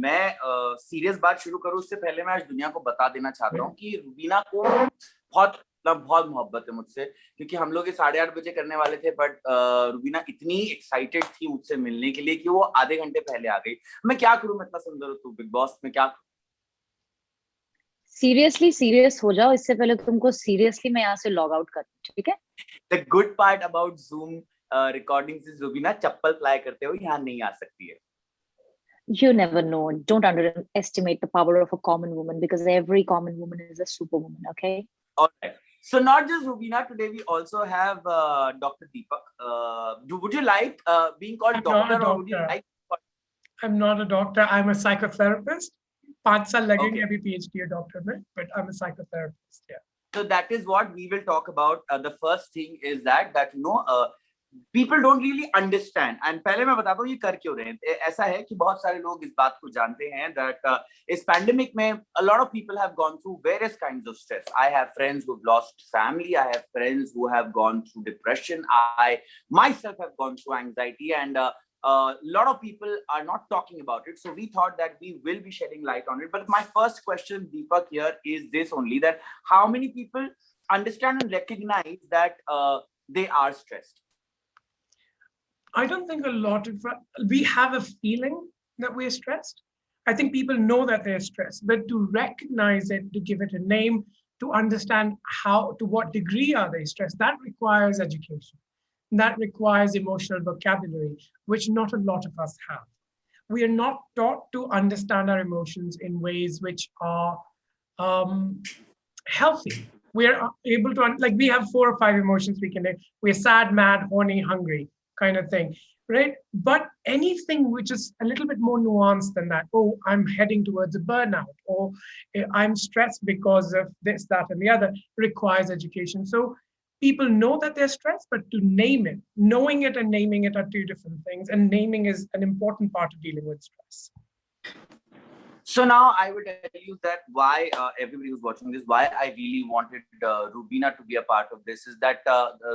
मैं सीरियस बात शुरू करूं उससे पहले मैं आज दुनिया को बता देना चाहता हूं कि रुबीना को बहुत मोहब्बत है मुझसे, क्योंकि हम लोग ये 8:30 बजे करने वाले थे, बट रुबीना इतनी एक्साइटेड थी मुझसे मिलने के लिए कि वो आधे घंटे पहले आ गई। मैं क्या करूं, मैं इतना सुंदर हूं तू बिग बॉस में, क्या सीरियसली सीरियस हो जाओ, इससे पहले तुमको सीरियसली मैं यहाँ से लॉग आउट कर, ठीक है? The good part about zoom recordings is Rubina chappal fly करते हुए यहाँ नहीं आ सकती है। You never know. Don't underestimate the power of a common woman, because every common woman is a superwoman, okay? All right. So not just Rubina, today we also have Dr. Deepak. Would you like being called I'm doctor, not a or would you doctor. like? I'm not a doctor. I'm a psychotherapist. 5 साल लगेंगे Okay. अभी PhD doctor में, but I'm a psychotherapist. Yeah. So that is what we will talk about. The first thing is that you know people don't really understand. And पहले मैं बताता हूँ ये कर क्यों रहे हैं। ऐसा है कि बहुत सारे लोग इस बात को जानते हैं that इस pandemic में a lot of people have gone through various kinds of stress. I have friends who've lost family. I have friends who have gone through depression. I myself have gone through anxiety, and a lot of people are not talking about it. So we thought that we will be shedding light on it. But my first question, Deepak, here is this only: that how many people understand and recognize that they are stressed? I don't think a lot of we have a feeling that we're stressed. I think people know that they're stressed, but to recognize it, to give it a name, to understand how, to what degree are they stressed, that requires education. That requires emotional vocabulary, which not a lot of us have. We are not taught to understand our emotions in ways which are healthy. We are able to, like, we have 4 or 5 emotions we can, we're sad, mad, horny, hungry, kind of thing, right? But anything which is a little bit more nuanced than that, oh, I'm heading towards a burnout, or I'm stressed because of this, that, and the other, requires education. So people know that they're stressed, but to name it, knowing it and naming it are 2 different things. And naming is an important part of dealing with stress. So now I will tell you that why everybody who's watching this, why I really wanted Rubina to be a part of this is that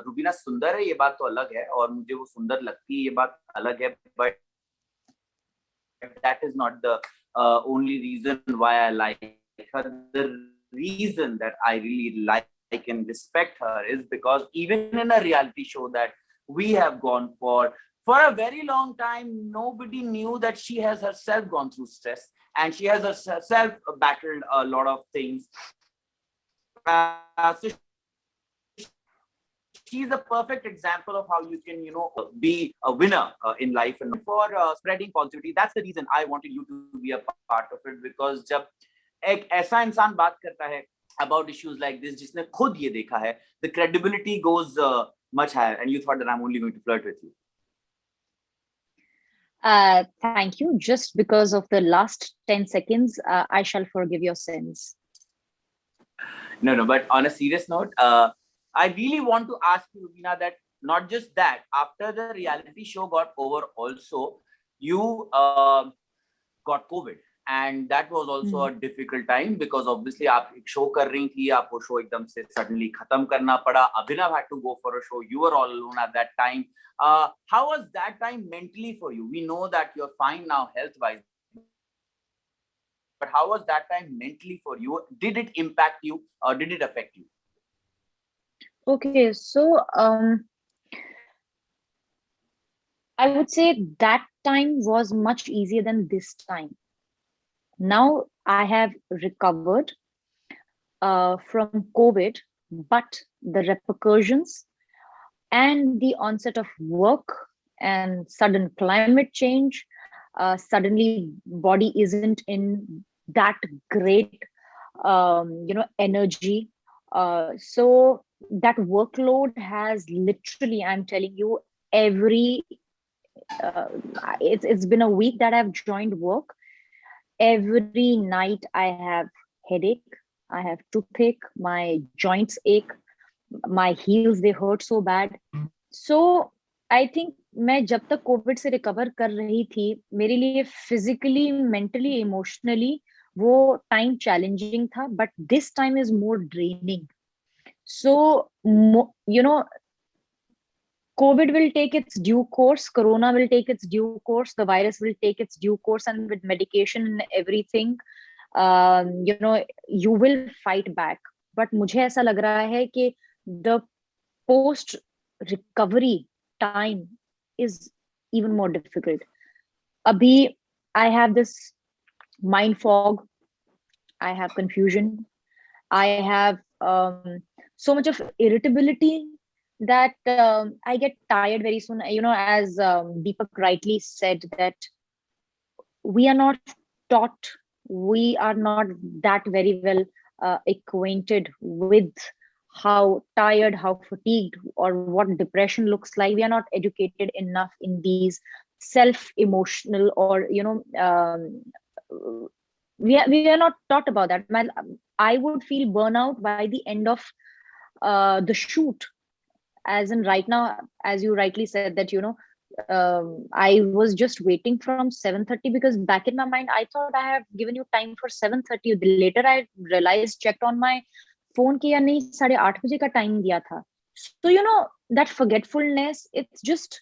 Rubina सुंदर है, ये बात तो अलग है, और मुझे वो सुंदर लगती है, ये बात अलग है, but that is not the only reason why I like her. The reason that I really like and respect her is because even in a reality show that we have gone for a very long time, nobody knew that she has herself gone through stress, and she has herself battled a lot of things. So she's a perfect example of how you can, you know, be a winner in life, and for spreading positivity. That's the reason I wanted you to be a part of it, because जब एक ऐसा इंसान बात करता है about issues like this, जिसने खुद ये देखा है, the credibility goes much higher. And you thought that I'm only going to flirt with you. Thank you. Just because of the last 10 seconds, I shall forgive your sins. No, but on a serious note, I really want to ask you, Rubina, that not just that, after the reality show got over also, you got COVID. And that was also a difficult time, because obviously आप एक show कर रही थी, आपको show एकदम से suddenly खत्म करना पड़ा. Abhinav had to go for a show. You were all alone at that time. How was that time mentally for you? We know that you're fine now health-wise, but how was that time mentally for you? Did it impact you, or did it affect you? Okay, so I would say that time was much easier than this time. Now I have recovered from COVID, but the repercussions and the onset of work and sudden climate change, suddenly body isn't in that great, energy. So that workload has literally, I'm telling you, it's been a week that I've joined work. Every night I have headache, I have toothache, my joints ache, my heels, they hurt so bad. So I think मैं जब तक Covid से recover कर रही थी, मेरे लिए physically, mentally, emotionally वो टाइम चैलेंजिंग था, but this time is more draining. So, COVID will take its due course, Corona will take its due course, the virus will take its due course, and with medication and everything, you will fight back. But मुझे ऐसा लग रहा है कि the post recovery time is even more difficult. Abhi, I have this mind fog, I have confusion, I have so much of irritability that I get tired very soon. As Deepak rightly said, that we are not taught, we are not that very well acquainted with how tired, how fatigued, or what depression looks like. We are not educated enough in these self-emotional, or we are not taught about that. I would feel burnout by the end of the shoot, as in right now, as you rightly said, that I was just waiting from 7:30, because back in my mind I thought I have given you time for 7:30. Later I realized, checked on my phone, कि यार नहीं 8:30 बजे का time दिया था. So that forgetfulness, it's just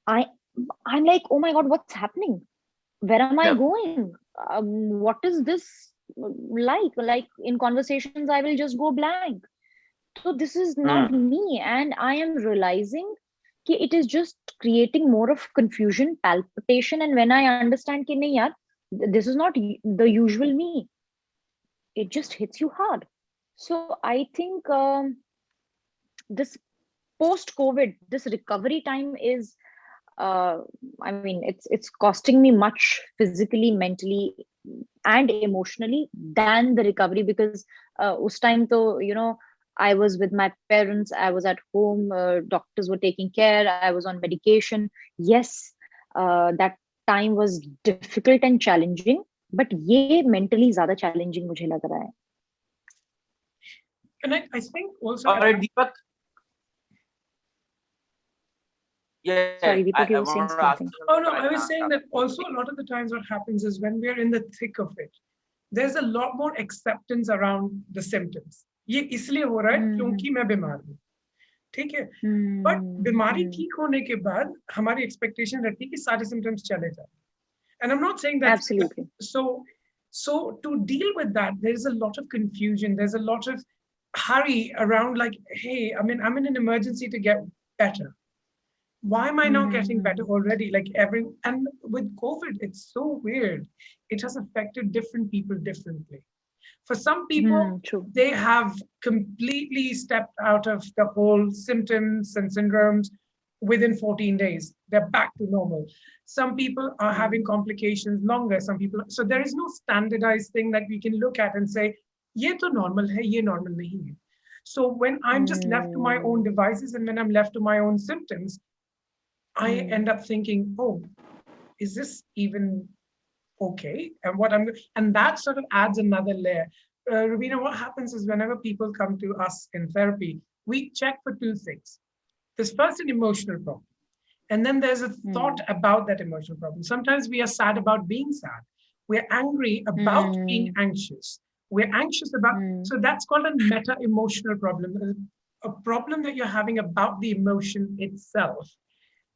I'm like, oh my god, what's happening? Where am I going? What is this like? Like in conversations, I will just go blank. So this is not me, and I am realizing that it is just creating more of confusion, palpitation, and when I understand that, nahi yaar, this is not the usual me, it just hits you hard. So I think this post-COVID, this recovery time is, I mean, it's costing me much physically, mentally, and emotionally than the recovery, because us time to I was with my parents, I was at home, doctors were taking care, I was on medication. Yes, that time was difficult and challenging, but ये mentally ज़्यादा challenging मुझे लग रहा है. And I think also. All right, Deepak. Yeah, sorry, Deepak, you were saying something. Oh no, I was saying that also a lot of the times what happens is when we are in the thick of it, there's a lot more acceptance around the symptoms. ये इसलिए हो रहा है क्योंकि मैं बीमार हूँ, ठीक है? But बीमारी ठीक होने के बाद हमारी expectation रहती है कि सारे symptoms चले जाएं. And I'm not saying that. Absolutely. So to deal with that, there's a lot of confusion. There's a lot of hurry around, like, hey, I mean, I'm in an emergency to get better. Why am I not getting better already? And with COVID, it's so weird. It has affected different people differently. For some people, they have completely stepped out of the whole symptoms and syndromes within 14 days. They're back to normal. Some people are having complications longer. Some people, so there is no standardized thing that we can look at and say, ye to normal hai, ye normal nahi hai. So when I'm just left to my own devices and when I'm left to my own symptoms, I end up thinking, oh, is this even okay? And that sort of adds another layer. Rubina, what happens is whenever people come to us in therapy, we check for two things. There's first an emotional problem. And then there's a thought about that emotional problem. Sometimes we are sad about being sad. We're angry about being anxious. We're anxious about, so that's called a meta-emotional problem. A problem that you're having about the emotion itself.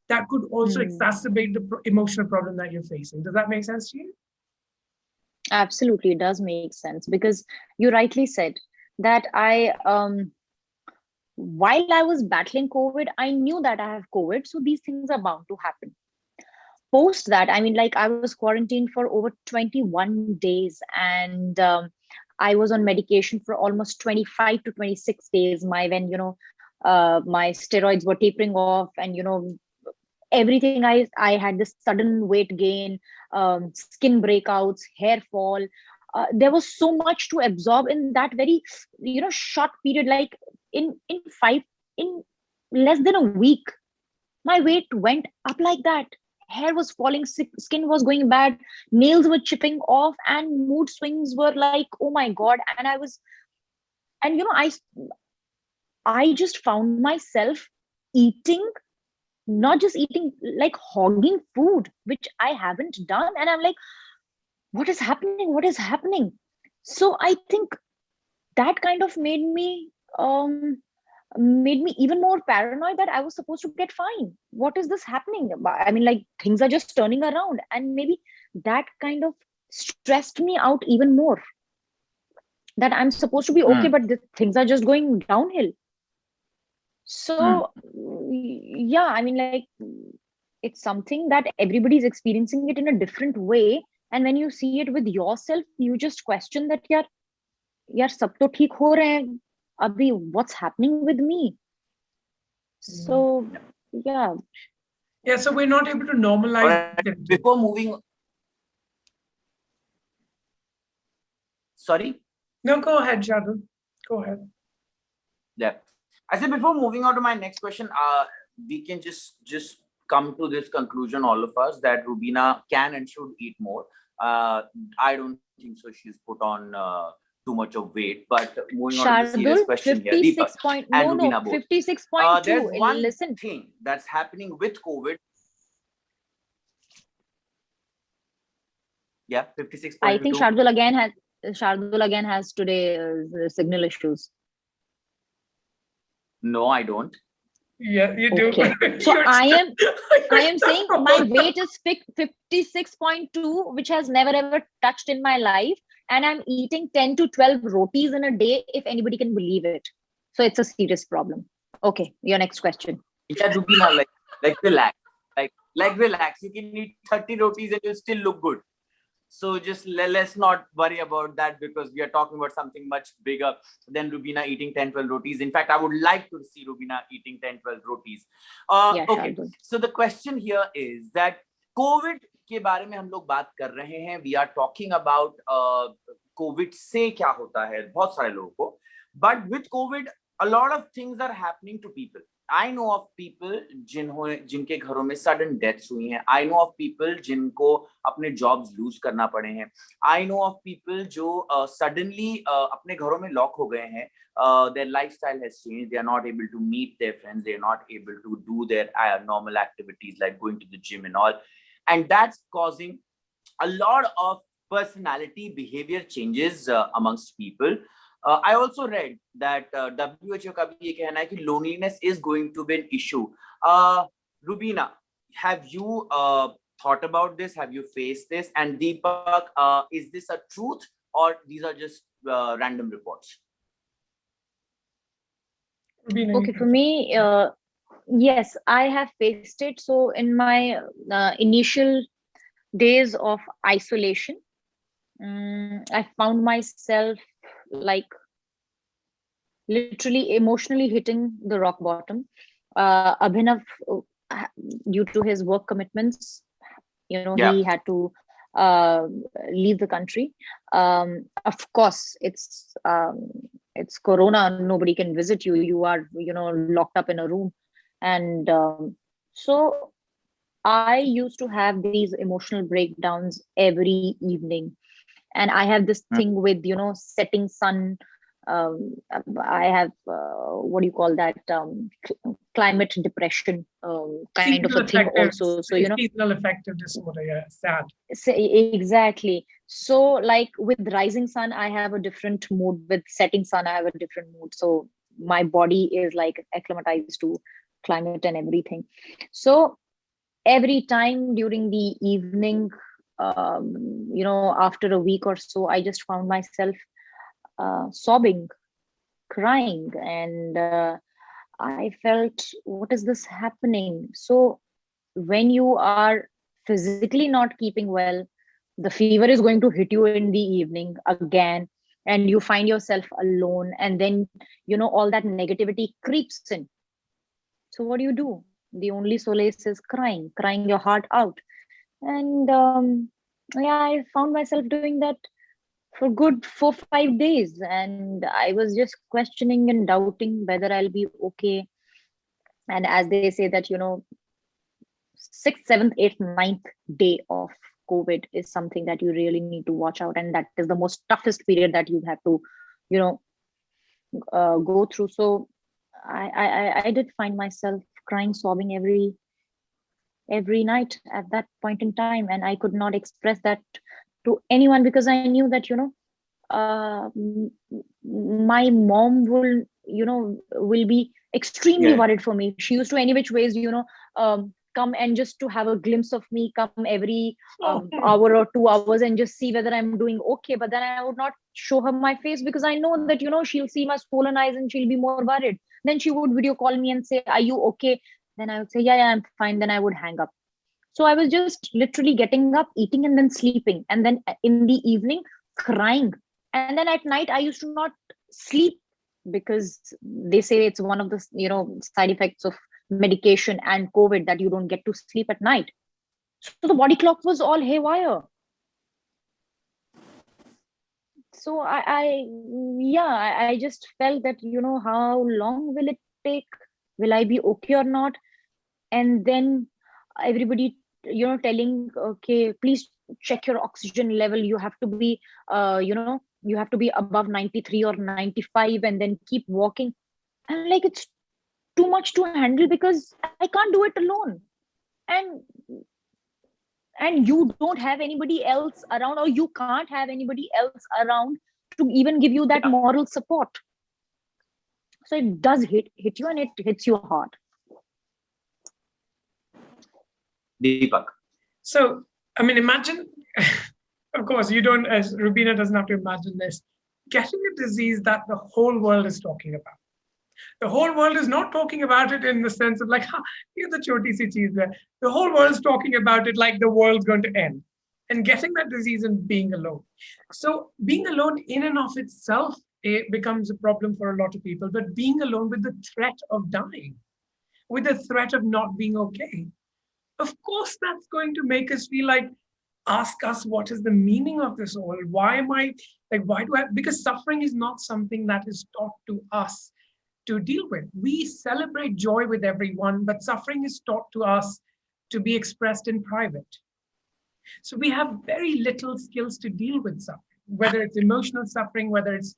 That could also exacerbate the emotional problem that you're facing. Does that make sense to you? Absolutely, it does make sense, because you rightly said that while I was battling COVID, I knew that I have COVID, so these things are bound to happen. Post that, I mean, like I was quarantined for over 21 days, and I was on medication for almost 25 to 26 days. My steroids were tapering off, and everything. I had this sudden weight gain, skin breakouts, hair fall. There was so much to absorb in that very short period. Like in less than a week, my weight went up like that. Hair was falling, skin was going bad, nails were chipping off, and mood swings were like, oh my god. And I just found myself eating, not just eating, like hogging food, which I haven't done. And I'm like, what is happening? What is happening? So I think that kind of made me made me even more paranoid that I was supposed to get fine. What is this happening? I mean, like, things are just turning around, and maybe that kind of stressed me out even more. That I'm supposed to be okay, but things are just going downhill. So yeah, I mean, like, it's something that everybody's experiencing it in a different way, and when you see it with yourself, you just question that, yaar sab to theek ho rahe hain, abhi what's happening with me? So yeah. Yeah, so we're not able to normalize it. Before moving, sorry. No, go ahead, Shardul. Go ahead. Yeah, I said before moving on to my next question, we can just come to this conclusion, all of us, that Rubina can and should eat more. I don't think so. She's put on too much of weight. But moving on to the serious question here, Deepak and Rubina both. 56.2. There's one Listen, thing that's happening with COVID. Yeah, 56.2. I think Shardul again has today signal issues. No, I don't. Yeah, you do. Okay. So I am saying my weight is 56.2, which has never ever touched in my life, and I'm eating 10 to 12 rotis in a day, if anybody can believe it. So it's a serious problem. Okay, your next question. Yeah, Rubina, like relax, like relax. You can eat 30 rotis and you'll still look good. So just let's not worry about that, because we are talking about something much bigger than Rubina eating 10-12 rotis. In fact, I would like to see Rubina eating 10-12 rotis. Yeah, okay, so the question here is that COVID के बारे में हम लोग बात कर रहे हैं. We are talking about COVID से क्या होता है बहुत सारे लोगों को. But with COVID, a lot of things are happening to people. I know of people जिनके घरों में sudden deaths हुई हैं. I know of people जिनको अपने jobs lose करना पड़े हैं. I know of people जो suddenly अपने घरों में lock हो गए हैं. Their lifestyle has changed. They are not able to meet their friends. They are not able to do their normal activities like going to the gym and all. And that's causing a lot of personality behavior changes amongst people. I also read that WHO का भी ये कहना है कि loneliness is going to be an issue. Rubina, have you thought about this? Have you faced this? And Deepak, is this a truth or these are just random reports? Rubina, okay, for me, yes, I have faced it. So in my initial days of isolation, I found myself like literally emotionally hitting the rock bottom. Abhinav, due to his work commitments, he had to leave the country. Of course, it's Corona. Nobody can visit you. You are, locked up in a room. And so I used to have these emotional breakdowns every evening. And I have this thing with, setting sun. I have, what do you call that? Climate depression kind of a thing also. So, seasonal affective disorder, yeah, sad. Exactly. So like with rising sun, I have a different mood. With setting sun, I have a different mood. So my body is like acclimatized to climate and everything. So every time during the evening, after a week or so, I just found myself sobbing, crying, and I felt, what is this happening? So when you are physically not keeping well, the fever is going to hit you in the evening again, and you find yourself alone, and then all that negativity creeps in. So what do? The only solace is crying your heart out. And I found myself doing that for good 4-5 days, and I was just questioning and doubting whether I'll be okay. And as they say that 6th, 7th, 8th, 9th day of COVID is something that you really need to watch out, and that is the most toughest period that you have to go through. So I did find myself crying, sobbing every night at that point in time, and I could not express that to anyone, because I knew that my mom will will be extremely worried for me. She used to any which ways, come and just to have a glimpse of me, come every hour or 2 hours and just see whether I'm doing okay. But then I would not show her my face because I know that, she'll see my swollen eyes and she'll be more worried. Then she would video call me and say, "Are you okay?" Then I would say, yeah, I'm fine. Then I would hang up. So I was just literally getting up, eating, and then sleeping. And then in the evening, crying. And then at night, I used to not sleep because they say it's one of the, side effects of medication and COVID that you don't get to sleep at night. So the body clock was all haywire. So I just felt that, how long will it take? Will I be okay or not? And then everybody, telling, okay, please check your oxygen level. You have to be, you have to be above 93 or 95 and then keep walking. And like, it's too much to handle because I can't do it alone. And you don't have anybody else around, or you can't have anybody else around to even give you that moral support. So it does hit you, and it hits you hard. Deepak. So, I mean, imagine, of course, you don't, as Rubina doesn't have to imagine this, getting a disease that the whole world is talking about. The whole world is not talking about it in the sense of like, you're the choti si cheez hai. The whole world is talking about it like the world's going to end. And getting that disease and being alone. So being alone in and of itself, it becomes a problem for a lot of people. But being alone with the threat of dying, with the threat of not being okay, of course, that's going to make us feel like, ask us, what is the meaning of this all? Why am I, like, why do I, because suffering is not something that is taught to us to deal with. We celebrate joy with everyone, but suffering is taught to us to be expressed in private. So we have very little skills to deal with suffering, whether it's emotional suffering, whether it's,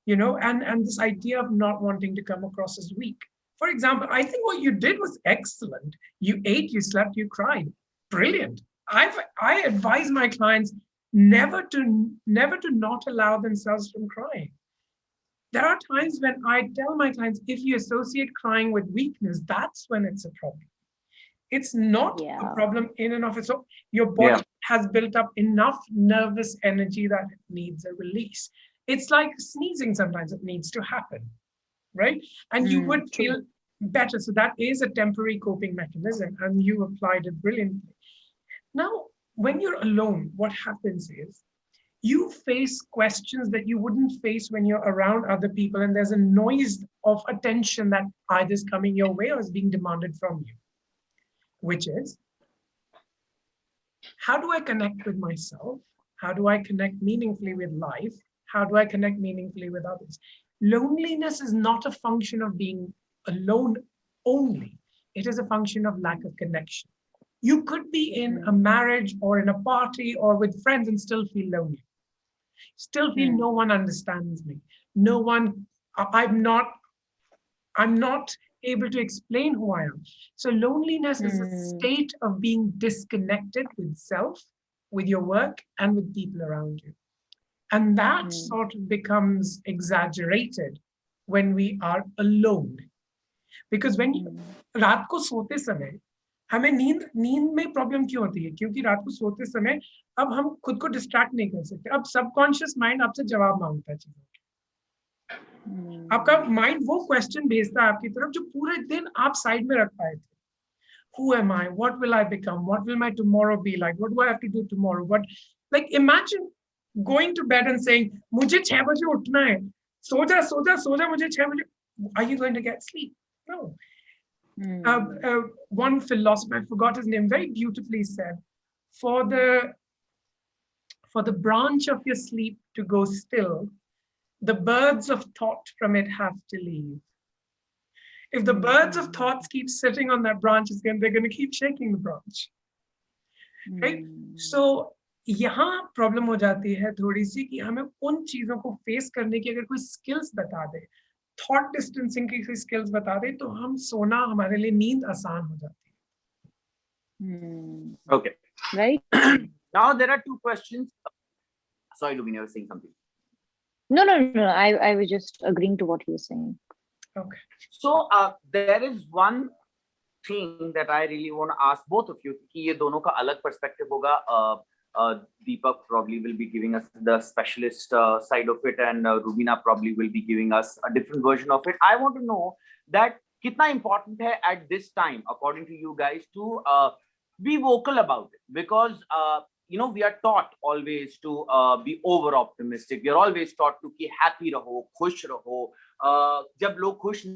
and this idea of not wanting to come across as weak. For example, I think what you did was excellent. You ate, you slept, you cried. Brilliant. I advise my clients never to not allow themselves from crying. There are times when I tell my clients, if you associate crying with weakness, that's when it's a problem. It's not a problem in and of itself. Your body has built up enough nervous energy that it needs a release. It's like sneezing sometimes, it needs to happen, right? And you would feel better. So that is a temporary coping mechanism, and you applied it brilliantly. Now, when you're alone, what happens is you face questions that you wouldn't face when you're around other people, and there's a noise of attention that either is coming your way or is being demanded from you, which is, how do I connect with myself? How do I connect meaningfully with life? How do I connect meaningfully with others? Loneliness is not a function of being alone only. It is a function of lack of connection. You could be in a marriage or in a party or with friends and still feel lonely. Still feel no one understands me. No one, I'm not able to explain who I am. So loneliness is a state of being disconnected with self, with your work, and with people around you. And that sort of becomes exaggerated when we are alone. Because when you, रात को सोते समय हमें नींद में problem क्यों होती है? क्योंकि रात को सोते समय अब हम खुद को डिस्ट्रैक्ट नहीं कर सकते. अब सबकॉन्शियस माइंड आपसे जवाब मांगता है चीजों के. आपका माइंड वो क्वेश्चन भेजता है आपकी तरफ जो पूरे दिन आप साइड में रख पाए थे. Who am I? What will I become? What will my tomorrow be like? What do I have to do tomorrow? What, like, imagine going to bed and saying, मुझे 6 बजे उठना है. सो जा मुझे 6 बजे. Are you going to get sleep? No. One philosopher, I forgot his name, very beautifully said, for the branch of your sleep to go still, the birds of thought from it have to leave. If the birds of thoughts keep sitting on that branch, they're going to keep shaking the branch. Right? So, यहाँ problem हो जाती है थोड़ी सी कि हमें उन चीजों को फेस करने की अगर कोई स्किल्स बता दे, थॉट डिस्टेंसिंग की कोई स्किल्स बता दे, तो हम सोना हमारे लिए नींद आसान हो जाती है. Okay. Right. Now there are two questions. Sorry, Rubina, you were saying something. No. I was just agreeing to what you were saying. Okay. So there is one thing that I really want to ask both of you, कि ये दोनों का अलग perspective होगा. Deepak probably will be giving us the specialist side of it, and Rubina probably will be giving us a different version of it. I want to know that कितना important है at this time, according to you guys, to be vocal about it, because you know, we are taught always to be over optimistic. We are always taught to कि happy रहो, खुश रहो. जब लोग खुश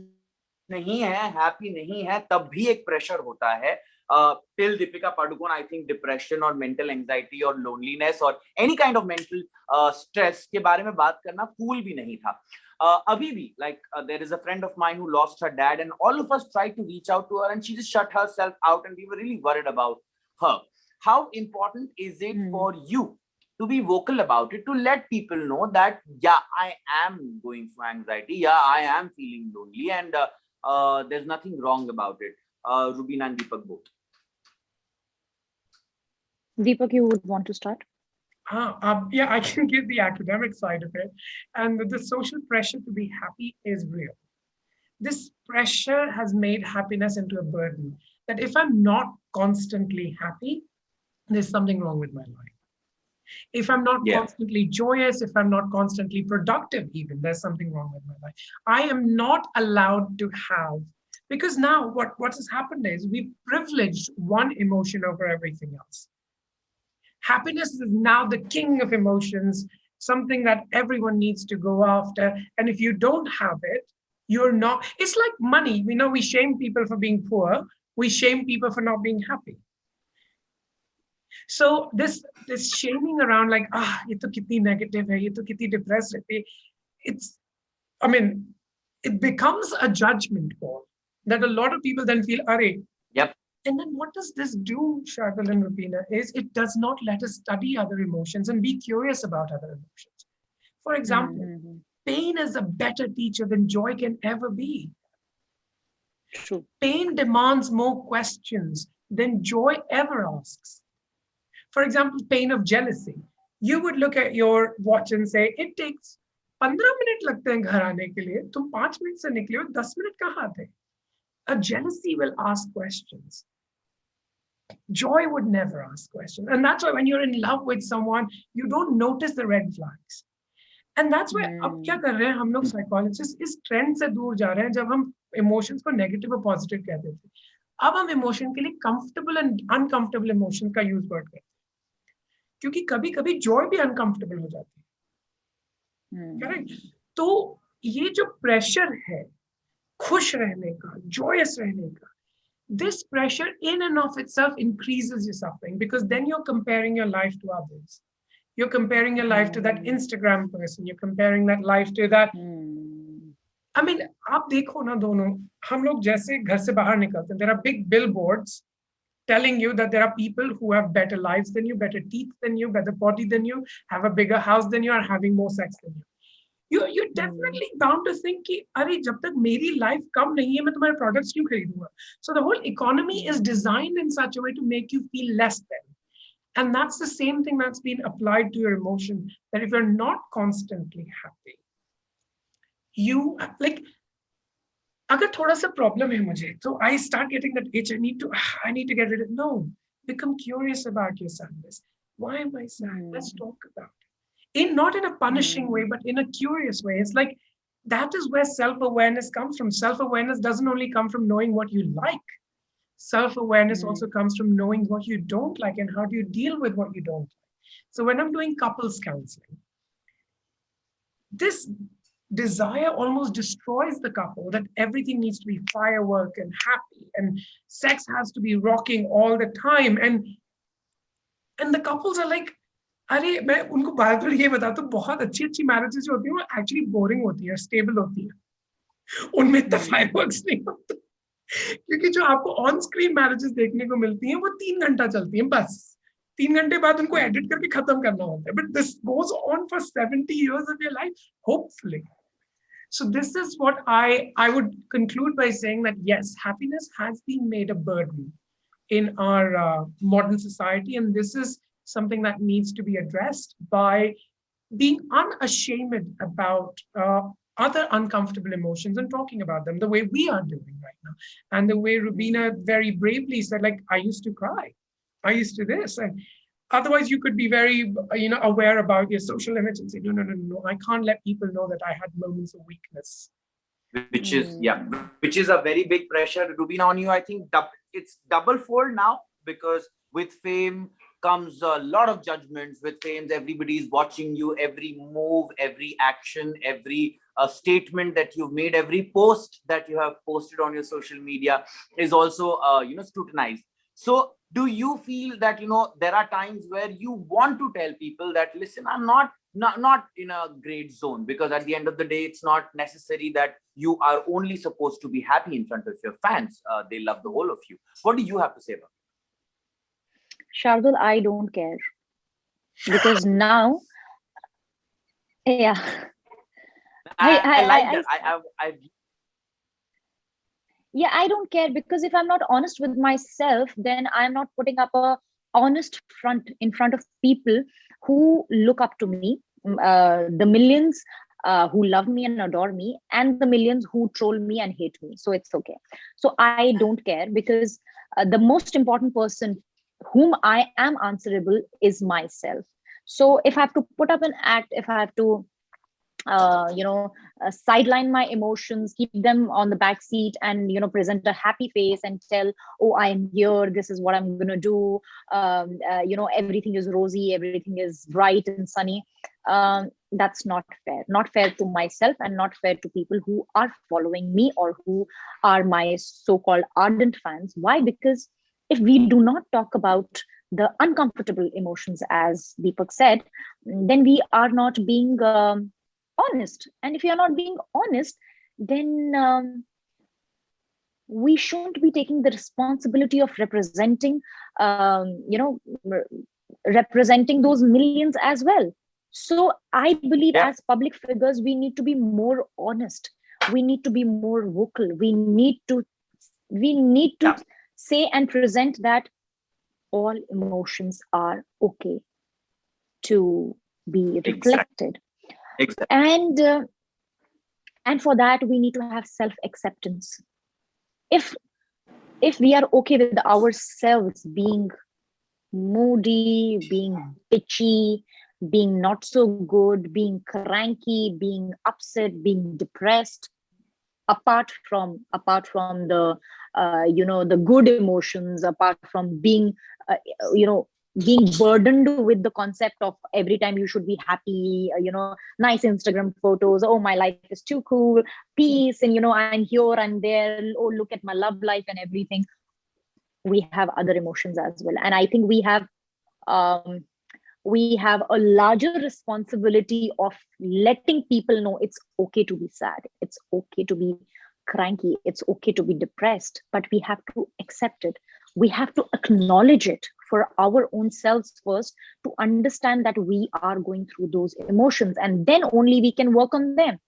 नहीं है, हैप्पी नहीं है, तब भी एक प्रेशर होता है. Till Deepika Padukone, I think depression और मेंटल एंजाइटी और लोनलीनेस और any kind of mental stress के बारे में बात करना कूल भी नहीं था. अभी भी, like there is a friend of mine who lost her dad, and all of us tried to reach out to her, and she just shut herself out, and we were really worried about her. How important is it for you to be vocal about it, to let people know that, yeah, I am going through anxiety, yeah, I am feeling lonely, and there's nothing wrong about it? Rubina and Deepak both. Deepak, you would want to start? Yeah, I can give the academic side of it. And the social pressure to be happy is real. This pressure has made happiness into a burden. That if I'm not constantly happy, there's something wrong with my life. If I'm not constantly joyous, if I'm not constantly productive, even, there's something wrong with my life. I am not allowed to have, because now what has happened is we've privileged one emotion over everything else. Happiness is now the king of emotions, something that everyone needs to go after. And if you don't have it, you're not. It's like money. We know we shame people for being poor. We shame people for not being happy. So this shaming around, like, ye to kitni negative hai, ye to kitni depressed hai, it becomes a judgment call that a lot of people then feel, are. Yep. And then what does this do, Shardul and Rubina, is it does not let us study other emotions and be curious about other emotions. For example, pain is a better teacher than joy can ever be. True. Pain demands more questions than joy ever asks. For example, pain of jealousy. You would look at your watch and say, it takes 15 minutes लगते हैं घर आने के लिए, तुम 5 minute से निकले हो, 10 मिनट कहाँ थे? A jealousy will ask questions. Joy would never ask questions. And that's why when you're in love with someone, you don't notice the red flags. And that's why अब क्या कर रहे हैं हम लोग psychologists, इस trend से दूर जा रहे हैं जब हम emotions को negative और positive कहते थे. अब हम emotion के लिए comfortable and uncomfortable emotion का use word करते हैं. क्योंकि कभी कभी joy भी uncomfortable हो जाती है. Correct? तो ये जो pressure है खुश रहने का, joyous रहने का, this pressure in and of itself increases your suffering, because then you're comparing your life to others. You're comparing your life to that Instagram person. You're comparing that life to that. I mean, आप देखो ना दोनों, हम लोग जैसे घर से बाहर निकलते हैं, there are big billboards telling you that there are people who have better lives than you, better teeth than you, better body than you, have a bigger house than you, are having more sex than you. You're definitely bound to think कि अरे जब तक मेरी life कम नहीं है मैं तुम्हारे products क्यों खरीदूंगा? So the whole economy is designed in such a way to make you feel less than. And that's the same thing that's been applied to your emotion, that if you're not constantly happy, you like, अगर थोड़ा सा problem है मुझे, so I start getting that itch, I need to get rid of it. No, become curious about your sadness. Why am I sad? Let's talk about it. Not in a punishing way, but in a curious way. It's like, that is where self-awareness comes from. Self-awareness doesn't only come from knowing what you like. Self-awareness also comes from knowing what you don't like and how do you deal with what you don't like. So when I'm doing couples counseling, this desire almost destroys the couple, that everything needs to be firework and happy and sex has to be rocking all the time. And the couples are like, अरे मैं उनको बार-बार ये बताता हूँ, बहुत अच्छी marriages जो होती हैं वो एक्चुअली बोरिंग होती है, स्टेबल होती है, उनमें इतना फायरवर्क्स नहीं होता, क्योंकि जो आपको ऑन स्क्रीन मैरिजेस देखने को मिलती हैं वो 3 घंटा चलती हैं बस, 3 घंटे बाद उनको एडिट करके खत्म करना होता है, but this goes on for 70 years of your life, hopefully. So this is what I would conclude by saying that yes, happiness has been made a burden in our modern society, and this is something that needs to be addressed by being unashamed about other uncomfortable emotions and talking about them the way we are doing right now. And the way Rubina very bravely said, like, I used to cry. I used to this. And otherwise you could be very, aware about your social limits and say, no, no, no, no, I can't let people know that I had moments of weakness. Which is a very big pressure, Rubina, on you. I think it's double fold now, because with fame comes a lot of judgments. With fame, everybody is watching you, every move, every action, every statement that you've made, every post that you have posted on your social media is also scrutinized. So do you feel that there are times where you want to tell people that, listen, I'm not in a great zone, because at the end of the day, it's not necessary that you are only supposed to be happy in front of your fans. They love the whole of you. What do you have to say about it? Shardul, I don't care, because now, yeah, I like that. Yeah, I don't care, because if I'm not honest with myself, then I'm not putting up a honest front in front of people who look up to me, the millions who love me and adore me, and the millions who troll me and hate me. So it's okay. So I don't care, because the most important person whom I am answerable is myself. So if I have to put up an act, if I have to sideline my emotions, keep them on the back seat, and present a happy face and tell, oh, I am here, this is what I'm going to do, everything is rosy, everything is bright and sunny, that's not fair to myself, and not fair to people who are following me or who are my so-called ardent fans. Why? Because if we do not talk about the uncomfortable emotions, as Deepak said, then we are not being honest. And if you are not being honest, then we shouldn't be taking the responsibility of representing representing those millions as well. So I believe, as public figures, we need to be more honest, we need to be more vocal, we need to say and present that all emotions are okay to be reflected. Exactly. And for that, we need to have self-acceptance. If we are okay with ourselves being moody, being bitchy, being not so good, being cranky, being upset, being depressed, apart from the the good emotions, apart from being being burdened with the concept of every time you should be happy, nice Instagram photos, oh, my life is too cool, peace, and I'm here and there, oh, look at my love life and everything. We have other emotions as well, and I think we have a larger responsibility of letting people know it's okay to be sad, it's okay to be cranky, it's okay to be depressed, but we have to accept it. We have to acknowledge it for our own selves first, to understand that we are going through those emotions, and then only we can work on them.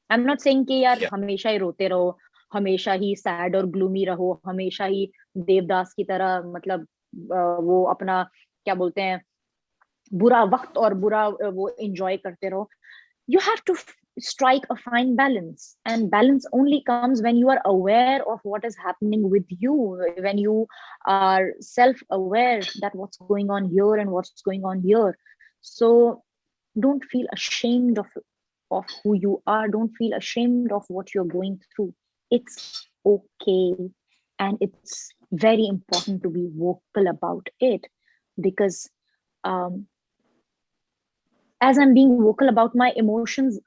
I'm not saying कि यार हमेशा ही रोते रहो, हमेशा ही sad और gloomy रहो, हमेशा ही देवदास की तरह, मतलब वो अपना क्या बोलते हैं, बुरा वक्त और बुरा वो enjoy करते रहो. You have to strike a fine balance, and balance only comes when you are aware of what is happening with you, when you are self-aware that what's going on here and what's going on here. So don't feel ashamed of who you are, don't feel ashamed of what you're going through. It's okay, and it's very important to be vocal about it, because as I'm being vocal about my emotions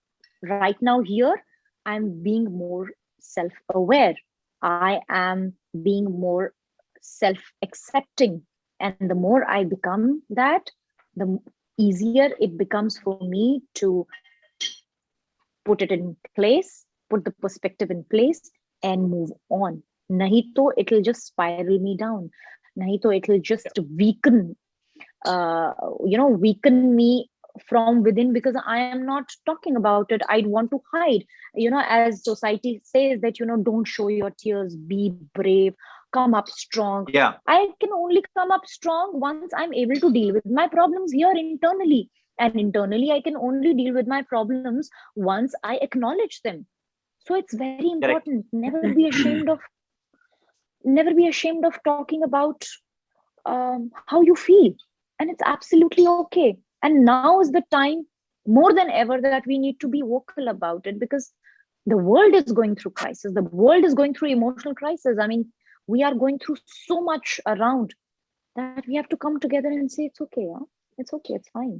right now here, I'm being more self-aware. I am being more self-accepting. And the more I become that, the easier it becomes for me to put it in place, put the perspective in place, and move on. Nahi to it'll just spiral me down. Nahi to it'll just weaken, weaken me from within, because I am not talking about it. I'd want to hide, as society says that, don't show your tears, be brave, come up strong. I can only come up strong once I'm able to deal with my problems here internally. and internally I can only deal with my problems once I acknowledge them. So it's very important. Never be ashamed of talking about how you feel, and it's absolutely okay. And now is the time more than ever that we need to be vocal about it, because the world is going through crisis. The world is going through emotional crisis. I mean, we are going through so much around that we have to come together and say it's okay. Huh? It's okay. It's fine.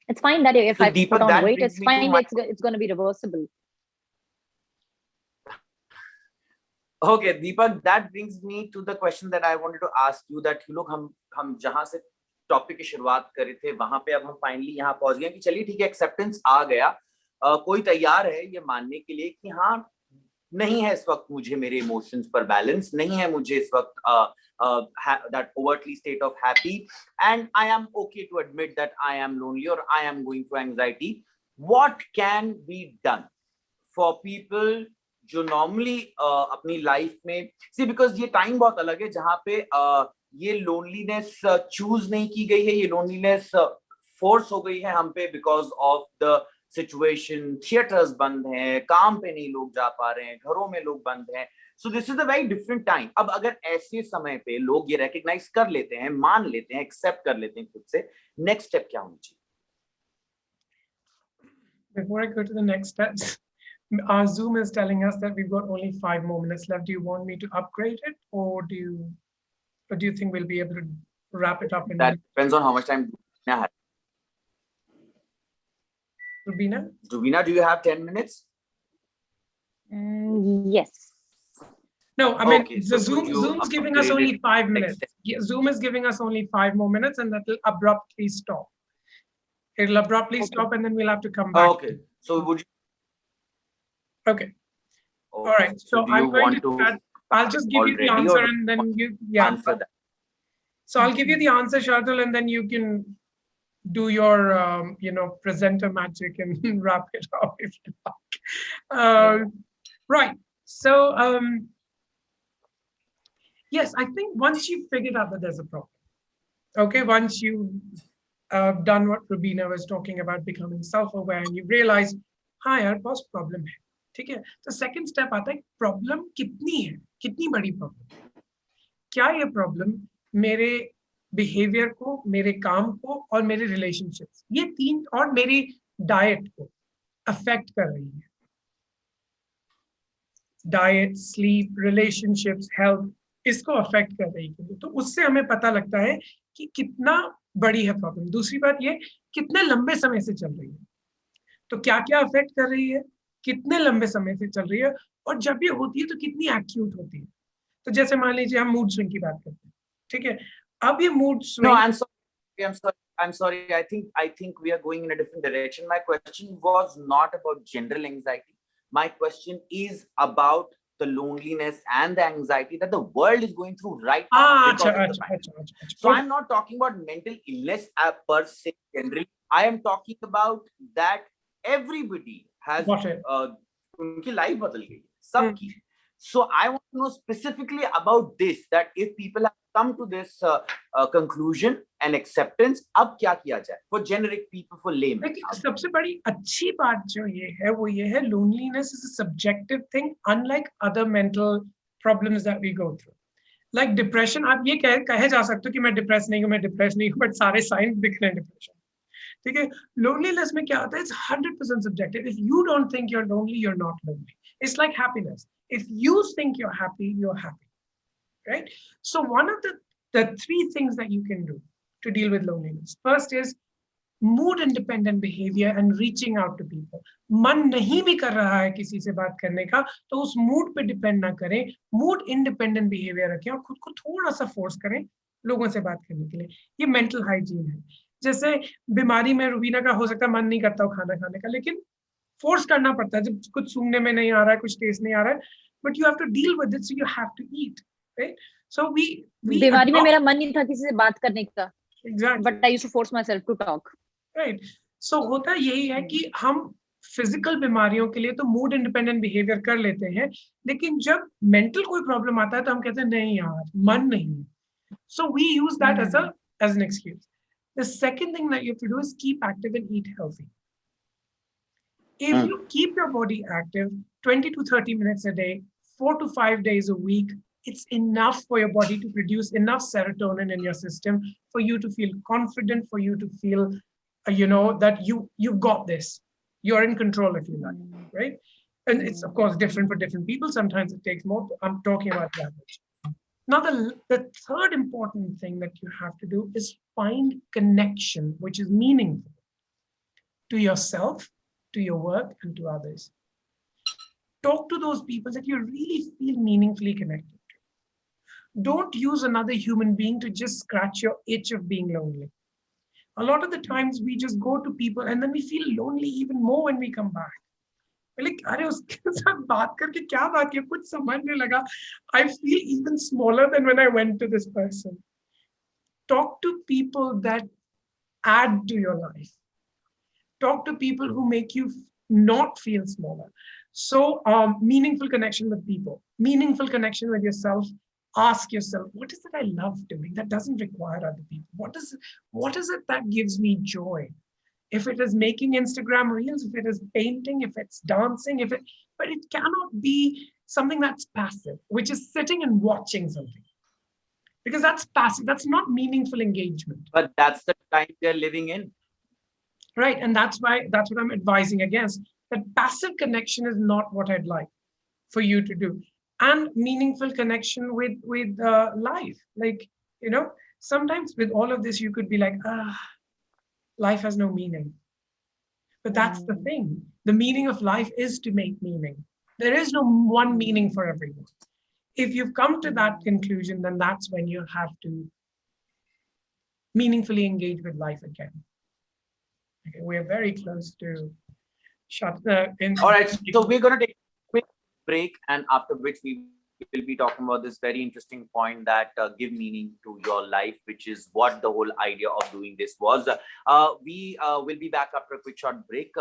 It's fine that if So I Deepak, put on that weight, brings it's me to fine. my It's going to be reversible. Okay, Deepak, that brings me to the question that I wanted to ask you, that you लोग हम जहां से topic की शुरुआत कर रहे थे वहां पे अब हम फाइनली यहाँ पहुंच गए कि चलिए ठीक है, एक्सेप्टेंस आ गया, कोई तैयार है ये मानने के लिए कि हाँ, नहीं है इस वक्त मुझे मेरे इमोशंस पर बैलेंस, नहीं है मुझे इस वक्त that overtly state of happy, and I am okay to admit that I am lonely or I am going through anxiety. What can be done for people जो नॉर्मली अपनी लाइफ में, सी because ये time बहुत अलग है जहां पे ये लोनलीनेस चूज नहीं की गई है, ये लोनलीनेस फोर्स हो गई है हम पे because of the situation. Theatres बंद हैं, काम पे नहीं लोग जा पा रहे हैं, घरों में लोग बंद हैं. So this is a very different time. अब अगर ऐसे समय पे लोग ये रिकॉग्नाइज कर लेते हैं, मान लेते हैं, एक्सेप्ट कर लेते हैं खुद से, नेक्स्ट स्टेप क्या होनी चाहिए? Before I go to the next steps, our Zoom is telling us that we've got only 5 more minutes left. Do you want me to upgrade it, or do you think we'll be able to wrap it up? That depends on how much time Rubina has. Rubina, do you have 10 minutes? Yes. No, I mean, okay, the Zoom's giving us only 5 minutes. Zoom is giving us only 5 more minutes, and that will abruptly stop. It'll abruptly stop, and then we'll have to come back. Okay. So would you? Okay. All right. So I'm going to add, I'll just give you the answer, and then you answer that. So I'll give you the answer, Shardul, and then you can do your presenter magic and wrap it up if you like. Right. So yes, I think once you've figured out that there's a problem, okay, once you've done what Rubina was talking about, becoming self-aware, and you realize, हाँ यार, बहुत problem है, ठीक है. तो second step आता है, problem कितनी है, कितनी बड़ी प्रॉब्लम, क्या ये प्रॉब्लम मेरे बिहेवियर को, मेरे काम को और मेरे रिलेशनशिप्स, ये तीन, और मेरी डाइट को अफेक्ट कर रही है. डाइट, स्लीप, रिलेशनशिप्स, हेल्थ, इसको अफेक्ट कर रही है. तो उससे हमें पता लगता है कि कितना बड़ी है प्रॉब्लम. दूसरी बात ये, कितने लंबे समय से चल रही है, तो क्या क्या अफेक्ट कर रही है, कितने लंबे समय से चल रही है, और जब ये होती है तो कितनी एक्यूट होती है. तो जैसे मान लीजिए हम मूड स्विंग की बात करते हैं, ठीक है. अब ये mood swing, No, I'm sorry. I think we are going in a different direction. My question was not about general anxiety. My question is about the loneliness and the anxiety that the world is going through right now because of the pandemic. So I'm not talking about mental illness per se generally. I am talking about that everybody has उनकी life बदल गई सबकी. So I want to know specifically about this, that if people have come to this conclusion and acceptance, अब क्या किया जाए for generic people, for laymen. सबसे बड़ी अच्छी बात जो ये है वो ये है, loneliness is a subjective thing, unlike other mental problems that we go through. Like depression, आप ये कहे जा सकते हो कि मैं डिप्रेस नहीं हूँ, but सारे साइंस दिख रहे हैं डिप्रेशन, ठीक है. loneliness में क्या होता है, it's 100% subjective. If you don't think you're lonely, you're not lonely. It's like happiness. If you think you're happy, right? So one of the 3 things that you can do to deal with loneliness, first is mood independent behavior and reaching out to people. मन नहीं भी कर रहा है किसी से बात करने का, तो उस मूड पे डिपेंड ना करें, मूड इंडिपेंडेंट बिहेवियर रखें और खुद को थोड़ा सा फोर्स करें लोगों से बात करने के लिए. ये मेंटल हाइजीन है. जैसे बीमारी में रूबीना का हो सकता है मन नहीं करता हो खाना खाने का, लेकिन फोर्स करना पड़ता है जब कुछ सूंघने में नहीं आ रहा है, कुछ टेस्ट नहीं आ रहा है, but you have to deal with it, so you have to eat, right. So we बीमारी में मेरा मन नहीं था किसी से बात करने का, exactly, but I used to force myself to talk, right. So होता यही है कि हम फिजिकल बीमारियों के लिए तो मूड इंडिपेंडेंट बिहेवियर कर लेते हैं, लेकिन जब मेंटल कोई प्रॉब्लम आता है तो हम कहते हैं नहीं यार मन नहीं है. So we use that as an excuse. The second thing that you have to do is keep active and eat healthy. If you keep your body active 20 to 30 minutes a day, 4 to 5 days a week, it's enough for your body to produce enough serotonin in your system for you to feel confident, for you to feel, that you've got this. You're in control if you like, right? And it's, of course, different for different people. Sometimes it takes more. I'm talking about the average. Now, the third important thing that you have to do is find connection, which is meaningful to yourself, to your work, and to others. Talk to those people that you really feel meaningfully connected to. Don't use another human being to just scratch your itch of being lonely. A lot of the times we just go to people and then we feel lonely even more when we come back. Like, अरे उसके साथ बात करके क्या बात किया, कुछ समझ नहीं लगा. I feel even smaller than when I went to this person. Talk to people that add to your life. Talk to people who make you not feel smaller. So meaningful connection with people, meaningful connection with yourself. Ask yourself, what is it I love doing that doesn't require other people? What is it that gives me joy? If it is making Instagram reels, if it is painting, if it's dancing, but it cannot be something that's passive, which is sitting and watching something. Because that's passive, that's not meaningful engagement. But that's the time they're living in. Right, and that's what I'm advising against, that passive connection is not what I'd like for you to do. And meaningful connection with life. Like, sometimes with all of this, you could be like, life has no meaning. But that's the thing. The meaning of life is to make meaning. There is no one meaning for everyone. If you've come to that conclusion, then that's when you have to meaningfully engage with life again. Okay, we're very close to shut All right, so we're going to take a quick break, and after which we will be talking about this very interesting point that give meaning to your life, which is what the whole idea of doing this was. We will be back after a quick short break.